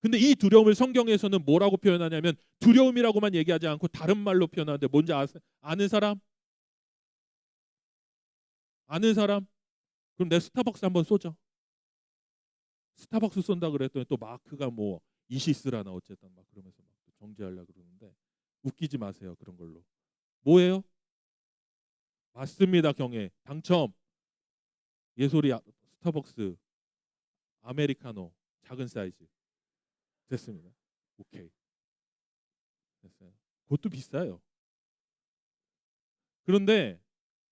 근데 이 두려움을 성경에서는 뭐라고 표현하냐면 두려움이라고만 얘기하지 않고 다른 말로 표현하는데 뭔지 아는 사람? 아는 사람? 그럼 내 스타벅스 한번 쏘죠. 스타벅스 쏜다 그랬더니 또 마크가 뭐 이시스라나 어쨌든 막 그러면서 막 정지하려고 그러는데 웃기지 마세요. 그런 걸로. 뭐예요? 맞습니다. 경혜. 당첨. 예솔이 스타벅스 아메리카노 작은 사이즈. 됐습니다. 오케이. 됐어요. 그것도 비싸요. 그런데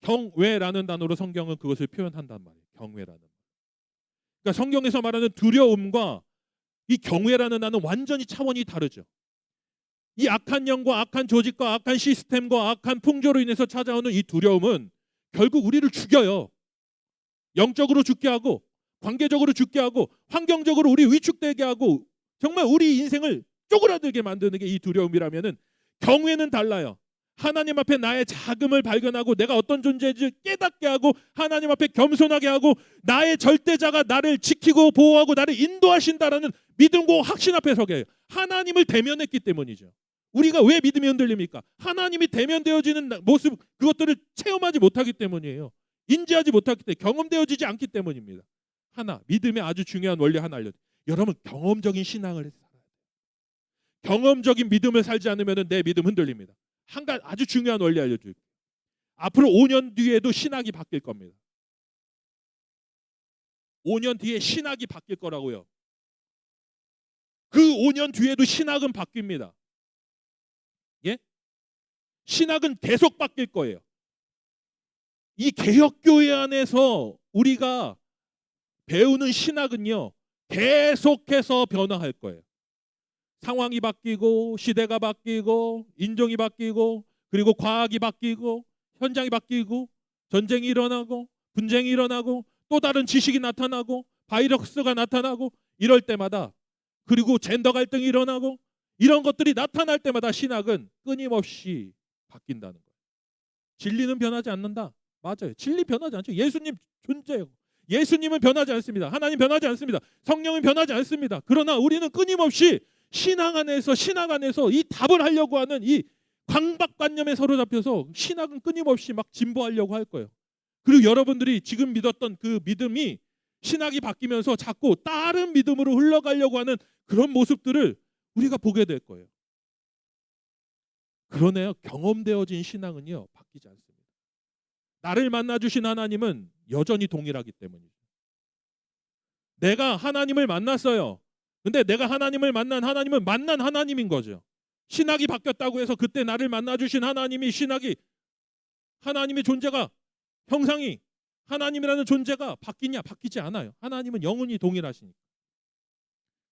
경외라는 단어로 성경은 그것을 표현한단 말이에요. 경외라는. 그러니까 성경에서 말하는 두려움과 이 경외라는 단어는 완전히 차원이 다르죠. 이 악한 영과 악한 조직과 악한 시스템과 악한 풍조로 인해서 찾아오는 이 두려움은 결국 우리를 죽여요. 영적으로 죽게 하고 관계적으로 죽게 하고 환경적으로 우리 위축되게 하고 정말 우리 인생을 쪼그라들게 만드는 게 이 두려움이라면은 경외는 달라요. 하나님 앞에 나의 자금을 발견하고 내가 어떤 존재인지 깨닫게 하고 하나님 앞에 겸손하게 하고 나의 절대자가 나를 지키고 보호하고 나를 인도하신다라는 믿음과 확신 앞에 서게 해요. 하나님을 대면했기 때문이죠. 우리가 왜 믿음이 흔들립니까? 하나님이 대면되어지는 모습 그것들을 체험하지 못하기 때문이에요. 인지하지 못하기 때문에 경험되어지지 않기 때문입니다. 하나 믿음의 아주 중요한 원리 하나 알려드릴게요. 여러분 경험적인 신앙을 살아야 돼요. 경험적인 믿음을 살지 않으면 내 믿음 흔들립니다. 한 가지 아주 중요한 원리 알려드릴게요. 앞으로 5년 뒤에도 신학이 바뀔 겁니다. 5년 뒤에 신학이 바뀔 거라고요. 그 5년 뒤에도 신학은 바뀝니다. 예? 신학은 계속 바뀔 거예요. 이 개혁교회 안에서 우리가 배우는 신학은요, 계속해서 변화할 거예요. 상황이 바뀌고, 시대가 바뀌고, 인종이 바뀌고, 그리고 과학이 바뀌고, 현장이 바뀌고, 전쟁이 일어나고, 분쟁이 일어나고, 또 다른 지식이 나타나고, 바이러스가 나타나고, 이럴 때마다, 그리고 젠더 갈등이 일어나고, 이런 것들이 나타날 때마다 신학은 끊임없이 바뀐다는 거예요. 진리는 변하지 않는다. 맞아요. 진리 변하지 않죠. 예수님 존재예요. 예수님은 변하지 않습니다. 하나님 변하지 않습니다. 성령은 변하지 않습니다. 그러나 우리는 끊임없이 신앙 안에서 이 답을 하려고 하는 이 강박관념에 사로잡혀서 신학은 끊임없이 막 진보하려고 할 거예요. 그리고 여러분들이 지금 믿었던 그 믿음이 신학이 바뀌면서 자꾸 다른 믿음으로 흘러가려고 하는 그런 모습들을 우리가 보게 될 거예요. 그러네요. 경험되어진 신앙은요, 바뀌지 않습니다. 나를 만나주신 하나님은 여전히 동일하기 때문이죠. 내가 하나님을 만났어요. 근데 내가 하나님을 만난 하나님은 만난 하나님인 거죠. 신학이 바뀌었다고 해서 그때 나를 만나주신 하나님이 하나님의 존재가, 형상이, 하나님이라는 존재가 바뀌냐? 바뀌지 않아요. 하나님은 영원히 동일하시니까.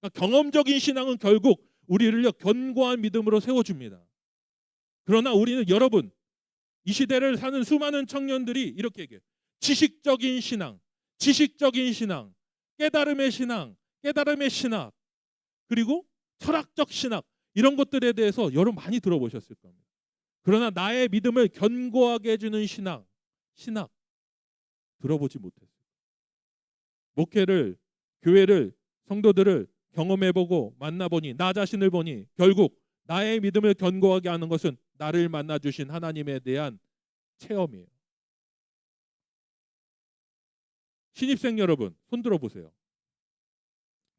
그러니까 경험적인 신앙은 결국 우리를 견고한 믿음으로 세워줍니다. 그러나 우리는 여러분, 이 시대를 사는 수많은 청년들이 이렇게 얘기해요. 지식적인 신앙, 깨달음의 신학, 그리고 철학적 신학, 이런 것들에 대해서 여러분 많이 들어보셨을 겁니다. 그러나 나의 믿음을 견고하게 해주는 신학 들어보지 못했어요. 목회를, 교회를, 성도들을 경험해보고 만나보니, 나 자신을 보니 결국 나의 믿음을 견고하게 하는 것은 나를 만나주신 하나님에 대한 체험이에요. 신입생 여러분, 손 들어보세요.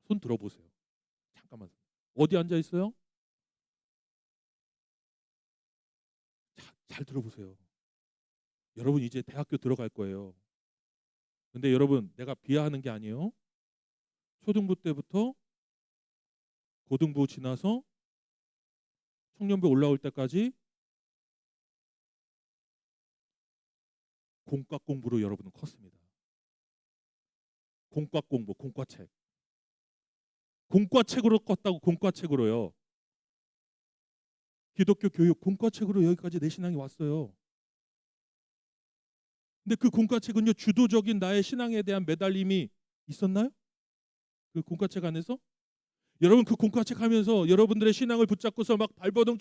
손 들어보세요. 잠깐만. 어디 앉아 있어요? 잘 들어보세요. 여러분 이제 대학교 들어갈 거예요. 근데 여러분, 내가 비하하는 게 아니에요. 초등부 때부터 고등부 지나서 청년부 올라올 때까지 공과 공부로 여러분은 컸습니다. 공과 공부, 공과책. 공과책으로 컸다고. 공과책으로요. 기독교 교육 공과책으로 여기까지 내 신앙이 왔어요. 근데 그 공과책은요, 주도적인 나의 신앙에 대한 매달림이 있었나요? 그 공과책 안에서? 여러분, 그 공과책 하면서 여러분들의 신앙을 붙잡고서 막 발버둥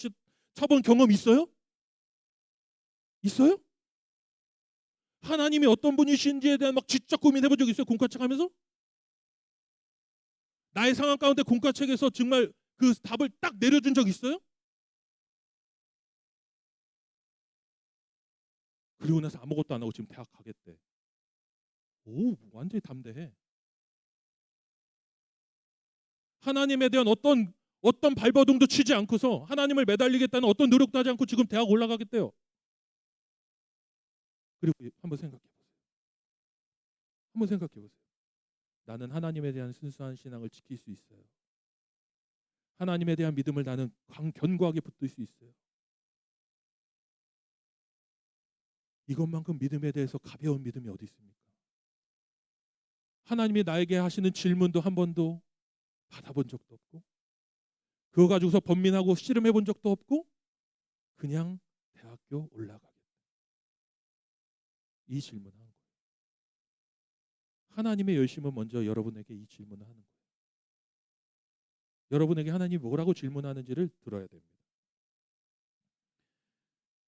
쳐본 경험 있어요? 있어요? 하나님이 어떤 분이신지에 대한 막 지적 고민해본 적 있어요? 공과책 하면서? 나의 상황 가운데 공과책에서 정말 그 답을 딱 내려준 적 있어요? 그리고 나서 아무것도 안 하고 지금 대학 가겠대. 오, 완전히 담대해. 하나님에 대한 어떤 발버둥도 치지 않고서 하나님을 매달리겠다는 어떤 노력도 하지 않고 지금 대학 올라가겠대요. 그리고 한번 생각해 보세요. 한번 생각해 보세요. 나는 하나님에 대한 순수한 신앙을 지킬 수 있어요. 하나님에 대한 믿음을 나는 견고하게 붙들 수 있어요. 이것만큼 믿음에 대해서 가벼운 믿음이 어디 있습니까? 하나님이 나에게 하시는 질문도 한 번도 받아본 적도 없고, 그거 가지고서 번민하고 씨름해 본 적도 없고, 그냥 대학교 올라가겠다. 이 질문을 하는 거예요. 하나님의 열심은 먼저 여러분에게 이 질문을 하는 거예요. 여러분에게 하나님이 뭐라고 질문하는지를 들어야 됩니다.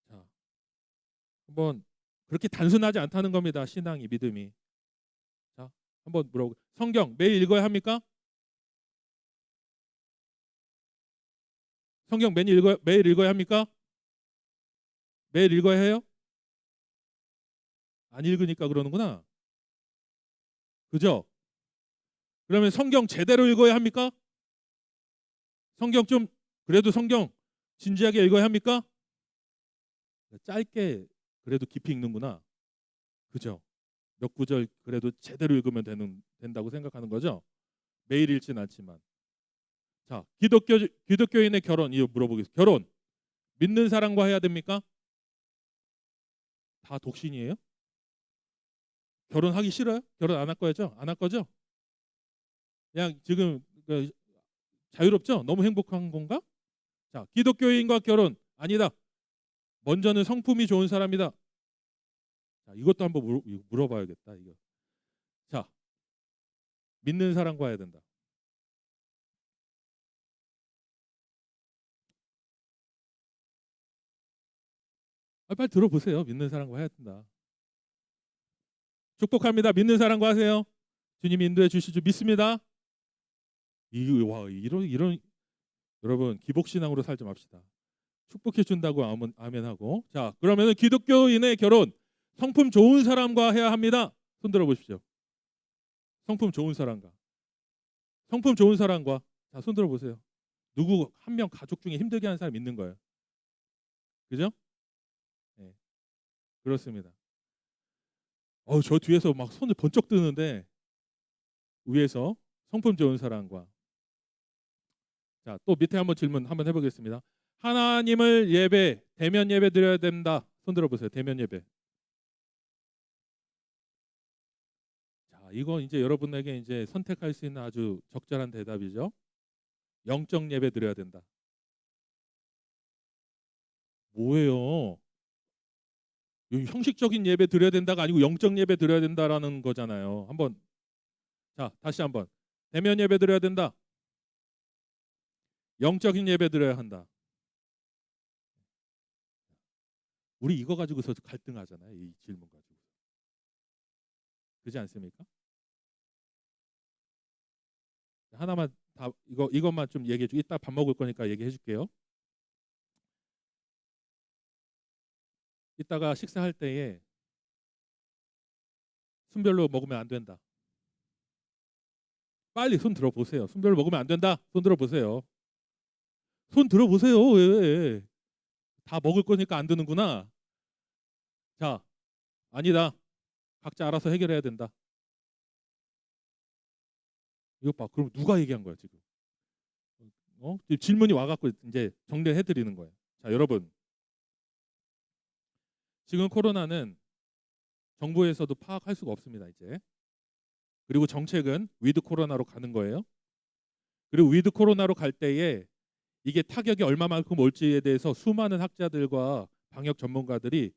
자, 한번 그렇게 단순하지 않다는 겁니다. 신앙이, 믿음이. 자, 한번 물어보고, 성경 매일 읽어야 합니까? 성경 매일 읽어야 합니까? 매일 읽어야 해요? 안 읽으니까 그러는구나. 그죠? 그러면 성경 제대로 읽어야 합니까? 성경 좀 그래도 성경 진지하게 읽어야 합니까? 짧게 그래도 깊이 읽는구나. 그죠? 몇 구절 그래도 제대로 읽으면 된다고 생각하는 거죠? 매일 읽진 않지만. 자, 기독교인의 결혼 이거 물어보겠습니다. 결혼 믿는 사람과 해야 됩니까? 다 독신이에요? 결혼하기 싫어요? 결혼 안 할 거죠? 안 할 거죠? 그냥 지금 자유롭죠? 너무 행복한 건가? 자, 기독교인과 결혼 아니다. 먼저는 성품이 좋은 사람이다. 자, 이것도 한번 물어봐야겠다. 이거. 자, 믿는 사람과 해야 된다. 빨리 들어보세요. 믿는 사람과 해야 된다. 축복합니다. 믿는 사람과 하세요. 주님이 인도해 주실 줄 믿습니다. 이런 여러분 기복신앙으로 살지 맙시다. 축복해 준다고 아멘 하고. 자, 그러면은 기독교인의 결혼 성품 좋은 사람과 해야 합니다. 손 들어 보십시오. 성품 좋은 사람과. 성품 좋은 사람과. 자, 손 들어 보세요. 누구 한 명 가족 중에 힘들게 하는 사람 있는 거예요. 그죠? 네, 그렇습니다. 저 뒤에서 막 손을 번쩍 드는데 위에서 성품 좋은 사람과. 자, 또 밑에 한번 질문 한번 해보겠습니다. 하나님을 대면 예배 드려야 된다. 손 들어보세요. 대면 예배. 자, 이건 이제 여러분에게 이제 선택할 수 있는 아주 적절한 대답이죠. 영적 예배 드려야 된다. 뭐예요? 형식적인 예배 드려야 된다가 아니고 영적 예배 드려야 된다라는 거잖아요. 한번 자, 다시 한번. 대면 예배 드려야 된다. 영적인 예배 드려야 한다. 우리 이거 가지고서 갈등하잖아요. 이 질문 가지고. 그렇지 않습니까? 하나만 다 이것만 좀 얘기해 주. 이따 밥 먹을 거니까 얘기해 줄게요. 이따가 식사할 때에 순별로 먹으면 안 된다. 빨리 손 들어보세요. 순별로 먹으면 안 된다. 손 들어보세요. 손 들어보세요. 왜? 다 먹을 거니까 안 드는구나. 자, 아니다. 각자 알아서 해결해야 된다. 이거 봐. 그럼 누가 얘기한 거야 지금? 지금 질문이 와갖고 이제 정리해 드리는 거예요. 자, 여러분. 지금 코로나는 정부에서도 파악할 수가 없습니다. 이제. 그리고 정책은 위드 코로나로 가는 거예요. 그리고 위드 코로나로 갈 때에 이게 타격이 얼마만큼 올지에 대해서 수많은 학자들과 방역 전문가들이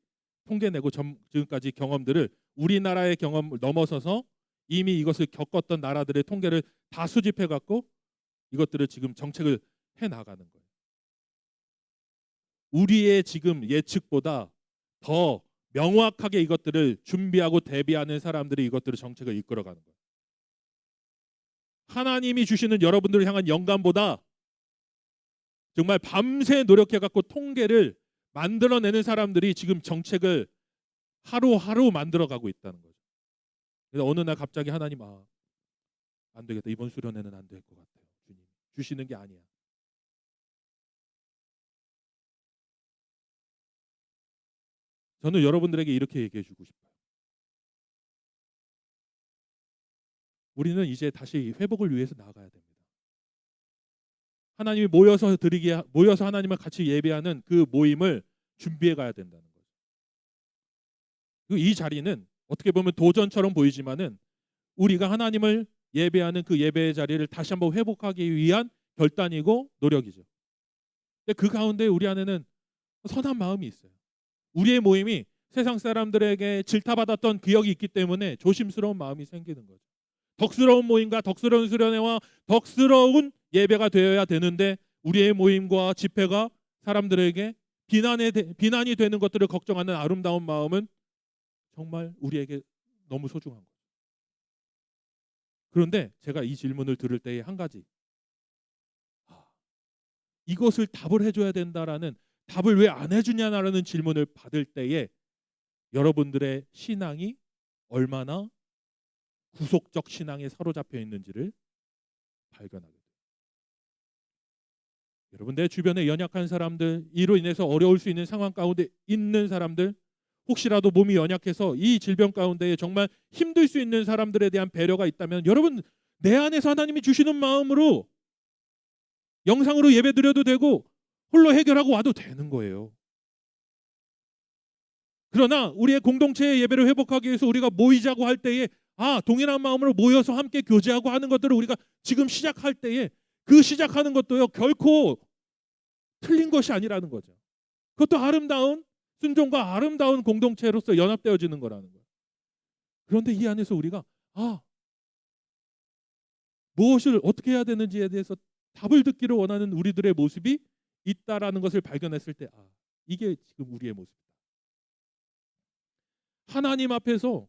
통계 내고 지금까지 경험들을 우리나라의 경험을 넘어서서 이미 이것을 겪었던 나라들의 통계를 다 수집해 갖고 이것들을 지금 정책을 해 나가는 거예요. 우리의 지금 예측보다 더 명확하게 이것들을 준비하고 대비하는 사람들이 이것들을 정책을 이끌어가는 거예요. 하나님이 주시는 여러분들을 향한 영감보다 정말 밤새 노력해 갖고 통계를 만들어내는 사람들이 지금 정책을 하루하루 만들어가고 있다는 거죠. 그래서 어느 날 갑자기 하나님 안 되겠다. 이번 수련회는 안 될 것 같아요. 주님 주시는 게 아니야. 저는 여러분들에게 이렇게 얘기해 주고 싶어요. 우리는 이제 다시 회복을 위해서 나아가야 됩니다. 하나님이 모여서 하나님을 같이 예배하는 그 모임을 준비해 가야 된다는 거죠. 그리고 이 자리는 어떻게 보면 도전처럼 보이지만은 우리가 하나님을 예배하는 그 예배의 자리를 다시 한번 회복하기 위한 결단이고 노력이죠. 근데 그 가운데 우리 안에는 선한 마음이 있어요. 우리의 모임이 세상 사람들에게 질타받았던 기억이 있기 때문에 조심스러운 마음이 생기는 거죠. 덕스러운 모임과 덕스러운 수련회와 덕스러운 예배가 되어야 되는데 우리의 모임과 집회가 사람들에게 비난이 되는 것들을 걱정하는 아름다운 마음은 정말 우리에게 너무 소중한 거예요. 그런데 제가 이 질문을 들을 때에 한 가지, 이것을 답을 해줘야 된다라는, 답을 왜 안 해주냐라는 질문을 받을 때에 여러분들의 신앙이 얼마나 구속적 신앙에 사로잡혀 있는지를 발견하게 돼요. 여러분, 내 주변에 연약한 사람들, 이로 인해서 어려울 수 있는 상황 가운데 있는 사람들, 혹시라도 몸이 연약해서 이 질병 가운데 정말 힘들 수 있는 사람들에 대한 배려가 있다면, 여러분, 내 안에서 하나님이 주시는 마음으로 영상으로 예배드려도 되고 홀로 해결하고 와도 되는 거예요. 그러나 우리의 공동체의 예배를 회복하기 위해서 우리가 모이자고 할 때에, 동일한 마음으로 모여서 함께 교제하고 하는 것들을 우리가 지금 시작할 때에, 그 시작하는 것도요, 결코 틀린 것이 아니라는 거죠. 그것도 아름다운 순종과 아름다운 공동체로서 연합되어지는 거라는 거예요. 그런데 이 안에서 우리가 무엇을 어떻게 해야 되는지에 대해서 답을 듣기를 원하는 우리들의 모습이 있다라는 것을 발견했을 때, 이게 지금 우리의 모습이다. 하나님 앞에서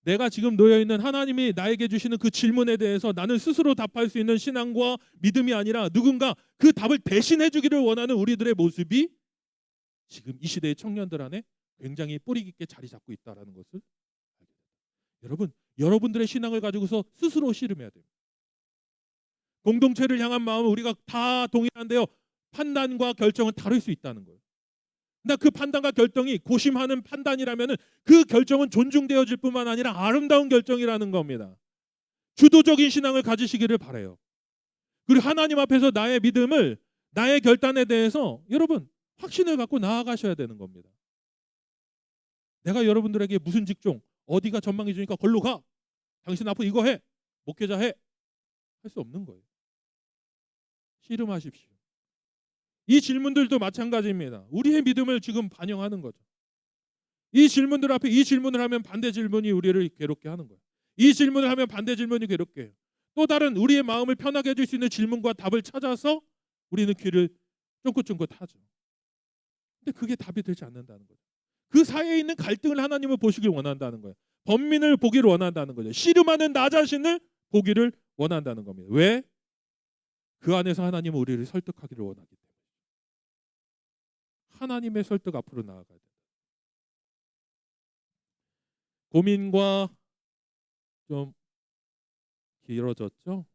내가 지금 놓여 있는 하나님이 나에게 주시는 그 질문에 대해서 나는 스스로 답할 수 있는 신앙과 믿음이 아니라 누군가 그 답을 대신해 주기를 원하는 우리들의 모습이 지금 이 시대의 청년들 안에 굉장히 뿌리 깊게 자리 잡고 있다라는 것을 알게 됩니다. 여러분, 여러분들의 신앙을 가지고서 스스로 씨름해야 돼요. 공동체를 향한 마음은 우리가 다 동일한데요, 판단과 결정은 다를 수 있다는 거예요. 근데 그 판단과 결정이 고심하는 판단이라면 그 결정은 존중되어질 뿐만 아니라 아름다운 결정이라는 겁니다. 주도적인 신앙을 가지시기를 바라요. 그리고 하나님 앞에서 나의 믿음을, 나의 결단에 대해서 여러분 확신을 갖고 나아가셔야 되는 겁니다. 내가 여러분들에게 무슨 직종, 어디가 전망이 주니까 걸로 가, 당신 앞으로 이거 해, 목회자 해, 할 수 없는 거예요. 씨름하십시오. 이 질문들도 마찬가지입니다. 우리의 믿음을 지금 반영하는 거죠. 이 질문들 앞에 이 질문을 하면 반대 질문이 우리를 괴롭게 하는 거예요. 이 질문을 하면 반대 질문이 괴롭게 해요. 또 다른 우리의 마음을 편하게 해줄 수 있는 질문과 답을 찾아서 우리는 귀를 쫑긋쫑긋 하죠. 근데 그게 답이 되지 않는다는 거죠. 그 사이에 있는 갈등을 하나님은 보시길 원한다는 거예요. 번민을 보기를 원한다는 거죠. 씨름하는 나 자신을 보기를 원한다는 겁니다. 왜? 그 안에서 하나님은 우리를 설득하기를 원하기 때문에. 하나님의 설득 앞으로 나아가야 돼요. 고민과 좀 길어졌죠?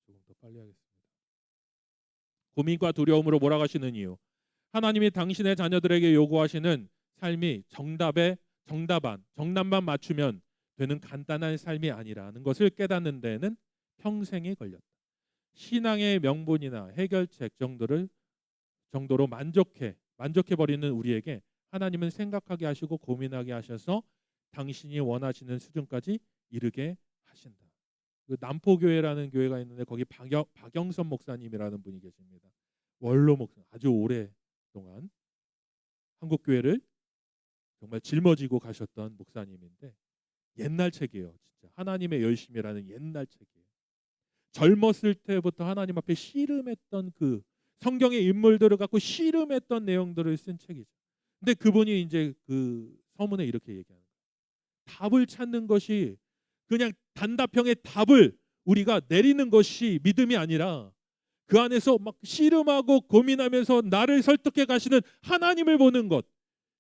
조금 더 빨리 하겠습니다. 고민과 두려움으로 몰아가시는 이유. 하나님이 당신의 자녀들에게 요구하시는 삶이 정답만 맞추면 되는 간단한 삶이 아니라는 것을 깨닫는 데는 평생이 걸렸다. 신앙의 명분이나 해결책 정도로 만족해 버리는 우리에게 하나님은 생각하게 하시고 고민하게 하셔서 당신이 원하시는 수준까지 이르게 하신다. 그 남포교회라는 교회가 있는데 거기 박영선 목사님이라는 분이 계십니다. 원로 목사, 아주 오랫동안 한국 교회를 정말 짊어지고 가셨던 목사님인데, 옛날 책이에요. 진짜 하나님의 열심이라는 옛날 책이에요. 젊었을 때부터 하나님 앞에 씨름했던 그 성경의 인물들을 갖고 씨름했던 내용들을 쓴 책이죠. 근데 그분이 이제 그 서문에 이렇게 얘기하는 거예요. 답을 찾는 것이, 그냥 단답형의 답을 우리가 내리는 것이 믿음이 아니라 그 안에서 막 씨름하고 고민하면서 나를 설득해 가시는 하나님을 보는 것,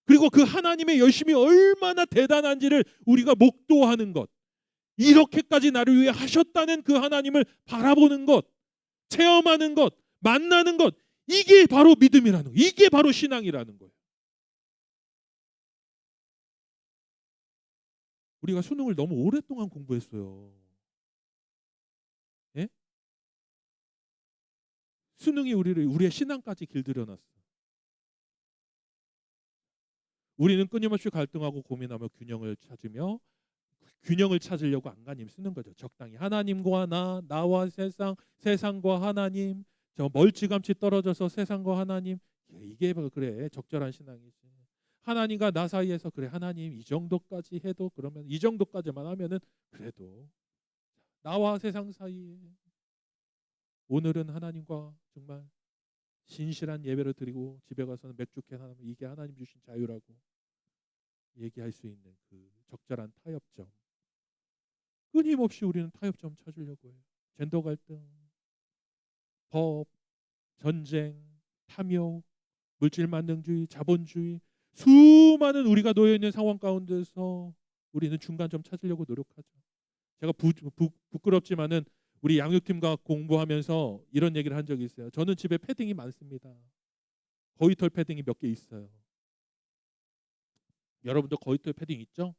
그리고 그 하나님의 열심이 얼마나 대단한지를 우리가 목도하는 것, 이렇게까지 나를 위해 하셨다는 그 하나님을 바라보는 것, 체험하는 것, 만나는 것, 이게 바로 믿음이라는 거예요. 이게 바로 신앙이라는 거예요. 우리가 수능을 너무 오랫동안 공부했어요. 예? 수능이 우리의 신앙까지 길들여놨어. 우리는 끊임없이 갈등하고 고민하며 균형을 찾으려고 안간힘 쓰는 거죠. 적당히 하나님과 나와 세상과 하나님, 저 멀찌감치 떨어져서 세상과 하나님, 이게 그래 적절한 신앙이지. 하나님과 나 사이에서 그래 하나님 이 정도까지 해도, 그러면 이 정도까지만 하면은 그래도 나와 세상 사이에 오늘은 하나님과 정말 신실한 예배를 드리고 집에 가서는 맥주캔 하나, 이게 하나님 주신 자유라고 얘기할 수 있는 그 적절한 타협점. 끊임없이 우리는 타협점 찾으려고 해요. 젠더 갈등, 법, 전쟁, 탐욕, 물질 만능주의, 자본주의, 수많은 우리가 놓여 있는 상황 가운데서 우리는 중간점 찾으려고 노력하죠. 제가 부끄럽지만은 우리 양육팀과 공부하면서 이런 얘기를 한 적이 있어요. 저는 집에 패딩이 많습니다. 거위털 패딩이 몇 개 있어요. 여러분도 거위털 패딩 있죠?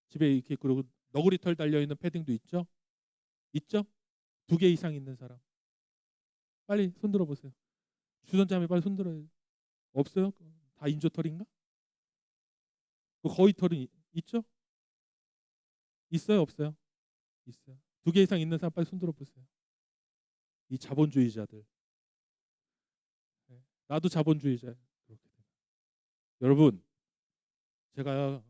집에 이렇게 그리고 너구리 털 달려 있는 패딩도 있죠? 있죠? 2개 이상 있는 사람 빨리 손 들어 보세요. 주선자매 빨리 손 들어요. 없어요? 다 인조털인가? 그 거위털은 있죠? 있어요? 없어요? 있어요. 2개 이상 있는 사람 빨리 손 들어 보세요. 이 자본주의자들. 네. 나도 자본주의자예요. 여러분, 제가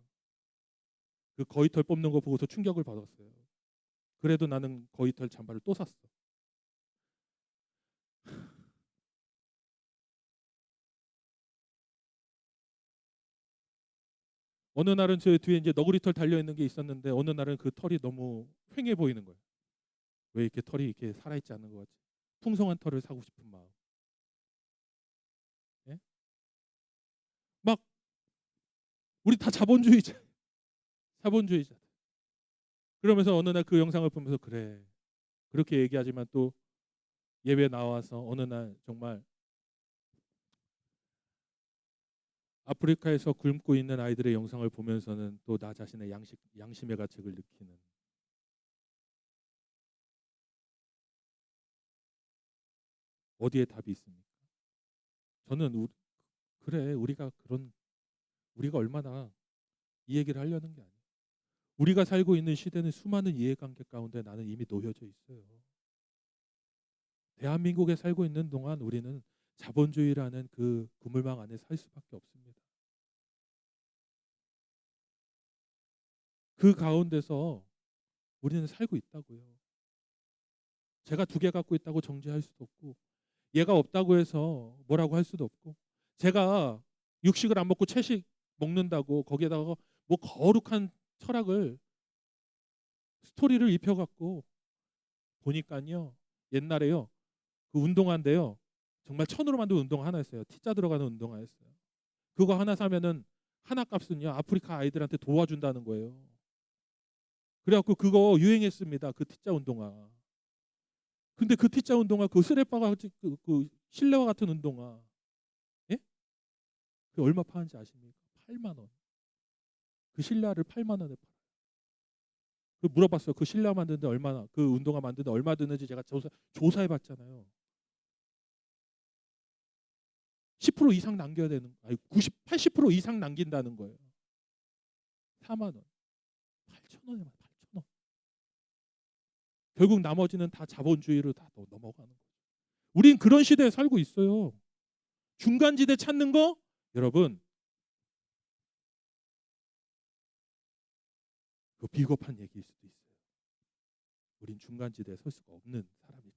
그 거위털 뽑는 거 보고서 충격을 받았어요. 그래도 나는 거위털 잠바를 또 샀어. 어느 날은 제 뒤에 이제 너구리털 달려 있는 게 있었는데 어느 날은 그 털이 너무 휑해 보이는 거예요. 왜 이렇게 털이 이렇게 살아있지 않는 것 같지? 풍성한 털을 사고 싶은 마음. 예? 막 우리 다 자본주의자, 자본주의자. 그러면서 어느 날 그 영상을 보면서 그래 그렇게 얘기하지만 또 예배 나와서 어느 날 정말 아프리카에서 굶고 있는 아이들의 영상을 보면서는 또 나 자신의 양심의 가책을 느끼는. 어디에 답이 있습니까? 저는 그래 우리가 얼마나 이 얘기를 하려는 게 아니에요. 우리가 살고 있는 시대는 수많은 이해관계 가운데 나는 이미 놓여져 있어요. 대한민국에 살고 있는 동안 우리는 자본주의라는 그 그물망 안에 살 수밖에 없습니다. 그 가운데서 우리는 살고 있다고요. 제가 2개 갖고 있다고 정죄할 수도 없고 얘가 없다고 해서 뭐라고 할 수도 없고 제가 육식을 안 먹고 채식 먹는다고 거기에다가 뭐 거룩한 철학을 스토리를 입혀갖고 보니까요 옛날에요 그 운동화인데요 정말 천으로 만든 운동화 하나 있어요. T자 들어가는 운동화였어요. 그거 하나 사면은 하나 값은요 아프리카 아이들한테 도와준다는 거예요. 그래갖고 그거 유행했습니다. 그 T자 운동화. 근데 그 T자 운동화 그 스레빠가 그 실내화 같은 운동화 예? 그 얼마 파는지 아십니까? 8만 원. 그 실내화를 8만 원에 팔아요. 그 물어봤어요. 그 실내화 만드는데 얼마나 그 운동화 만드는데 얼마 드는지 제가 조사해봤잖아요. 10% 이상 남겨야 되는 아니 80% 이상 남긴다는 거예요. 4만 원. 8천 원에만 8천 원. 결국 나머지는 다 자본주의로 다 넘어가는 거죠. 우린 그런 시대에 살고 있어요. 중간지대 찾는 거 여러분 그 비겁한 얘기일 수도 있어요. 우린 중간지대에 설 수가 없는 사람이지.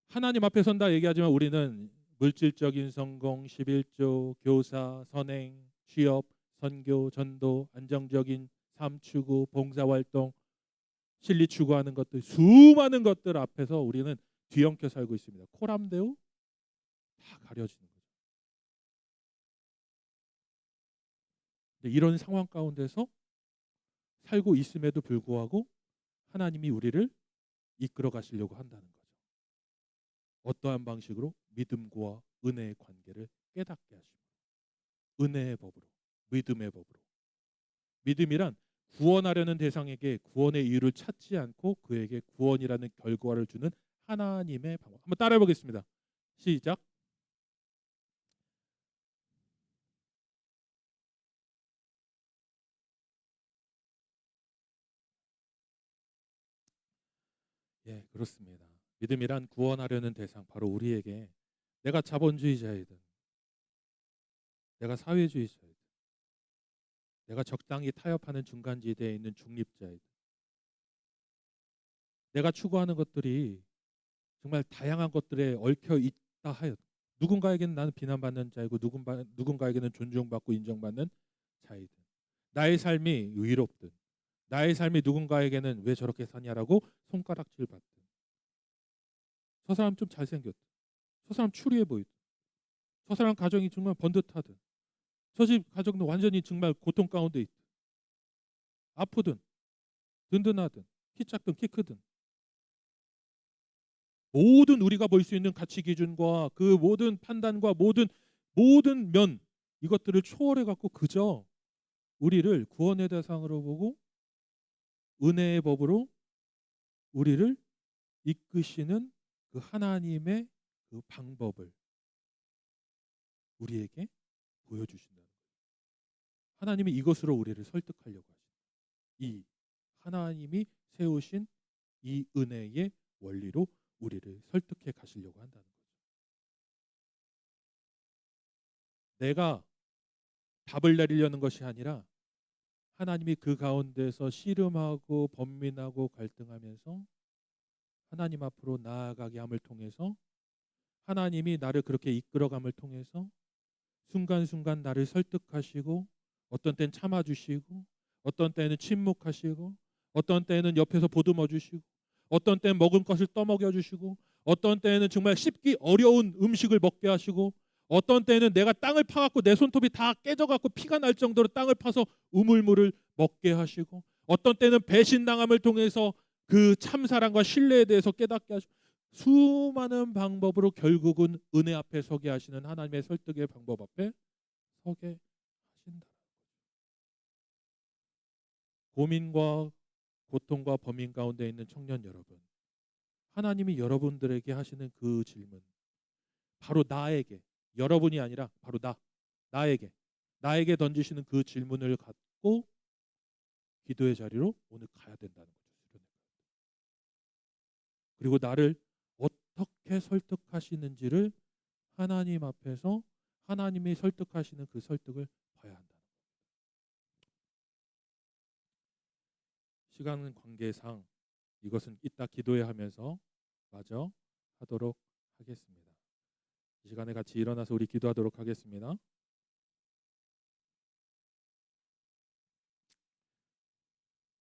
하나님 앞에 선다 얘기하지만 우리는 물질적인 성공, 11조, 교사, 선행, 취업, 선교, 전도, 안정적인 삶 추구, 봉사활동, 실리 추구하는 것들 수많은 것들 앞에서 우리는 뒤엉켜 살고 있습니다. 코람데오 다 가려지는 거죠. 근데 이런 상황 가운데서 살고 있음에도 불구하고 하나님이 우리를 이끌어 가시려고 한다는 거죠. 어떠한 방식으로? 믿음과 은혜의 관계를 깨닫게 하시고 은혜의 법으로 믿음의 법으로 믿음이란 구원하려는 대상에게 구원의 이유를 찾지 않고 그에게 구원이라는 결과를 주는 하나님의 방법. 한번 따라해 보겠습니다. 시작. 예, 그렇습니다. 믿음이란 구원하려는 대상 바로 우리에게 내가 자본주의자이든 내가 사회주의자이든 내가 적당히 타협하는 중간지대에 있는 중립자이든 내가 추구하는 것들이 정말 다양한 것들에 얽혀 있다 하여 누군가에게는 나는 비난받는 자이고 누군가에게는 존중받고 인정받는 자이든 나의 삶이 의롭든 나의 삶이 누군가에게는 왜 저렇게 사냐라고 손가락질 받든 저 사람 좀 잘생겼든 저 사람 추리해 보이든 저 사람 가정이 정말 번듯하든 저 집 가족은 완전히 정말 고통 가운데 있다. 아프든 든든하든 키 작든 키 크든 모든 우리가 볼 수 있는 가치 기준과 그 모든 판단과 모든 면 이것들을 초월해 갖고 그저 우리를 구원의 대상으로 보고 은혜의 법으로 우리를 이끄시는 그 하나님의 그 방법을 우리에게 보여주신다는 거예요. 하나님이 이것으로 우리를 설득하려고 하십니다. 이 하나님이 세우신 이 은혜의 원리로 우리를 설득해 가시려고 한다는 거죠. 내가 답을 내리려는 것이 아니라 하나님이 그 가운데서 씨름하고 번민하고 갈등하면서 하나님 앞으로 나아가게 함을 통해서 하나님이 나를 그렇게 이끌어감을 통해서 순간순간 나를 설득하시고 어떤 때는 참아주시고 어떤 때는 침묵하시고 어떤 때는 옆에서 보듬어 주시고 어떤 때는 먹은 것을 떠먹여 주시고 어떤 때는 정말 씹기 어려운 음식을 먹게 하시고 어떤 때는 내가 땅을 파갖고 내 손톱이 다 깨져갖고 피가 날 정도로 땅을 파서 우물물을 먹게 하시고 어떤 때는 배신당함을 통해서 그 참사랑과 신뢰에 대해서 깨닫게 하시고 수많은 방법으로 결국은 은혜 앞에 서게 하시는 하나님의 설득의 방법 앞에 서게 하신다. 고민과 고통과 범인 가운데 있는 청년 여러분, 하나님이 여러분들에게 하시는 그 질문, 바로 나에게, 여러분이 아니라 바로 나에게 던지시는 그 질문을 갖고 기도의 자리로 오늘 가야 된다는 거죠. 그리고 나를 어떻게 설득하시는지를 하나님 앞에서 하나님이 설득하시는 그 설득을 봐야 한다. 시간 관계상 이것은 이따 기도회 하면서 마저 하도록 하겠습니다. 이 시간에 같이 일어나서 우리 기도하도록 하겠습니다.